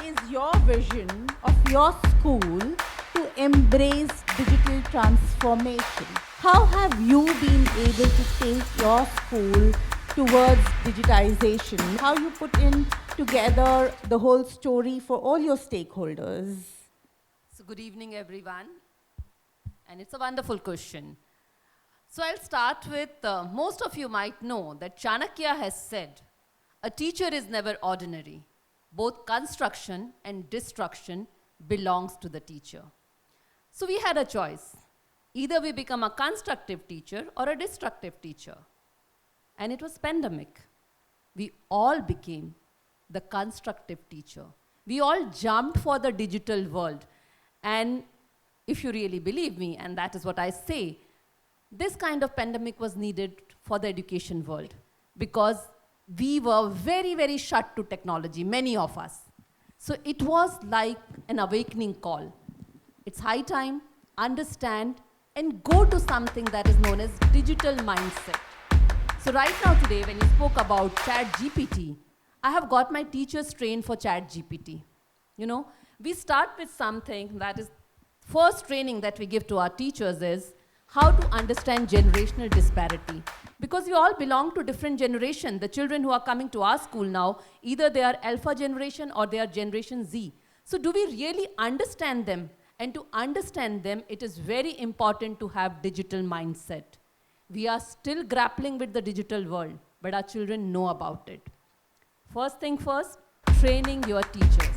is your vision of your school to embrace digital transformation? How have you been able to take your school towards digitization? How you put in together the whole story for all your stakeholders? So good evening, everyone. And it's a wonderful question. So I'll start with, most of you might know that Chanakya has said, a teacher is never ordinary. Both construction and destruction belongs to the teacher. So we had a choice. Either we become a constructive teacher or a destructive teacher. And it was pandemic. We all became the constructive teacher. We all jumped for the digital world. And if you really believe me, and that is what I say, this kind of pandemic was needed for the education world because we were very, very shut to technology, many of us. So it was like an awakening call. It's high time, understand, and go to something that is known as digital mindset. So right now today, when you spoke about ChatGPT, I have got my teachers trained for ChatGPT. You know, we start with something that is, first training that we give to our teachers is how to understand generational disparity. Because we all belong to different generation. The children who are coming to our school now, either they are Alpha generation or they are Generation Z. So do we really understand them? And to understand them, it is very important to have digital mindset. We are still grappling with the digital world, but our children know about it. First thing first, training your teachers.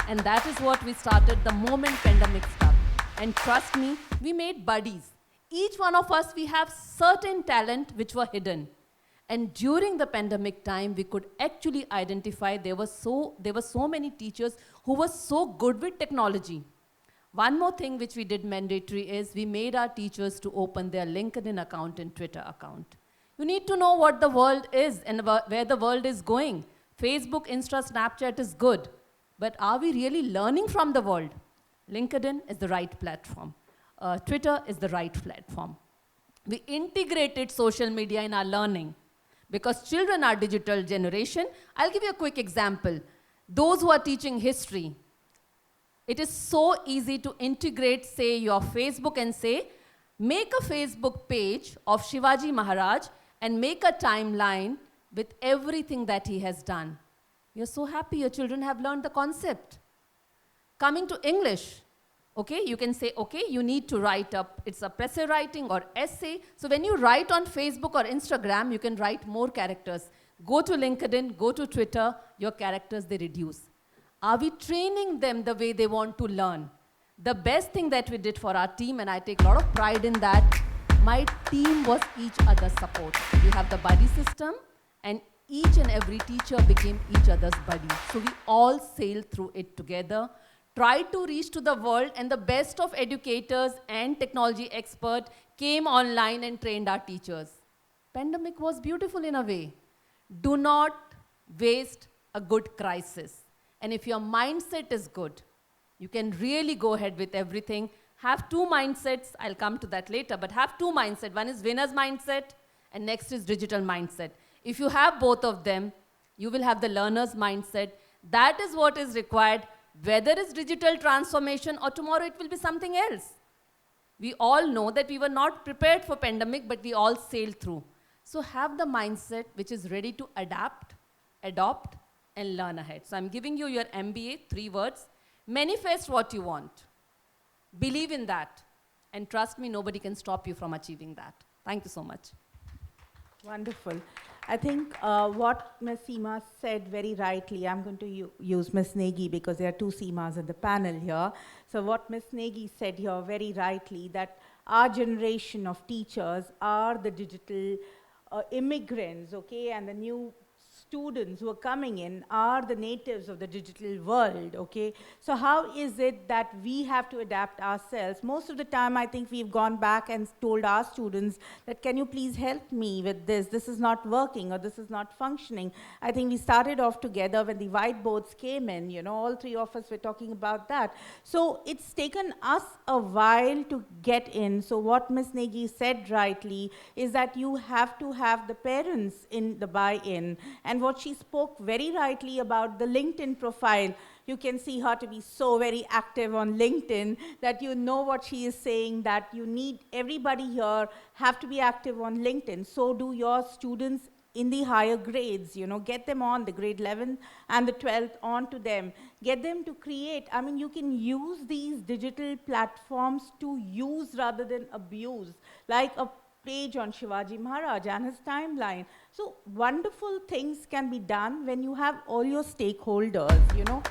And that is what we started the moment pandemic started. And trust me, we made buddies. Each one of us, we have certain talent which were hidden. And during the pandemic time, we could actually identify there were so many teachers who were so good with technology. One more thing which we did mandatory is we made our teachers to open their LinkedIn account and Twitter account. You need to know what the world is and where the world is going. Facebook, Insta, Snapchat is good. But are we really learning from the world? LinkedIn is the right platform. Twitter is the right platform. We integrated social media in our learning because children are digital generation. I'll give you a quick example. Those who are teaching history, it is so easy to integrate, say, your Facebook and say, make a Facebook page of Shivaji Maharaj and make a timeline with everything that he has done. You're so happy your children have learned the concept. Coming to English, okay, you can say, okay, you need to write up, it's a essay writing or essay. So when you write on Facebook or Instagram, you can write more characters. Go to LinkedIn, go to Twitter, your characters, they reduce. Are we training them the way they want to learn? The best thing that we did for our team, and I take a lot of pride in that, my team was each other's support. We have the buddy system, and each and every teacher became each other's buddy. So we all sailed through it together, tried to reach to the world, and the best of educators and technology experts came online and trained our teachers. Pandemic was beautiful in a way. Do not waste a good crisis. And if your mindset is good, you can really go ahead with everything. Have two mindsets, I'll come to that later, but have two mindsets. One is winner's mindset, and next is digital mindset. If you have both of them, you will have the learner's mindset. That is what is required, whether it's digital transformation or tomorrow it will be something else. We all know that we were not prepared for pandemic, but we all sailed through. So have the mindset which is ready to adapt, adopt, and learn ahead. So I'm giving you your MBA, 3 words. Manifest what you want. Believe in that. And trust me, nobody can stop you from achieving that. Thank you so much. Wonderful. I think what Ms. Seema said very rightly, I'm going to use Ms. Negi because there are 2 Seemas in the panel here. So what Ms. Negi said here very rightly, that our generation of teachers are the digital immigrants, okay, and the new students who are coming in are the natives of the digital world, okay? So how is it that we have to adapt ourselves? Most of the time, I think we've gone back and told our students that, can you please help me with this? This is not working or this is not functioning. I think we started off together when the whiteboards came in, you know, all 3 of us were talking about that. So it's taken us a while to get in. So what Ms. Negi said rightly is that you have to have the parents in the buy-in. And what she spoke very rightly about the LinkedIn profile. You can see her to be so very active on LinkedIn that you know what she is saying, that you need everybody here have to be active on LinkedIn. So do your students in the higher grades, you know, get them on the grade 11 and the 12th onto them, get them to create. I mean, you can use these digital platforms to use rather than abuse, like a page on Shivaji Maharaj and his timeline. So wonderful things can be done when you have all your stakeholders, you know.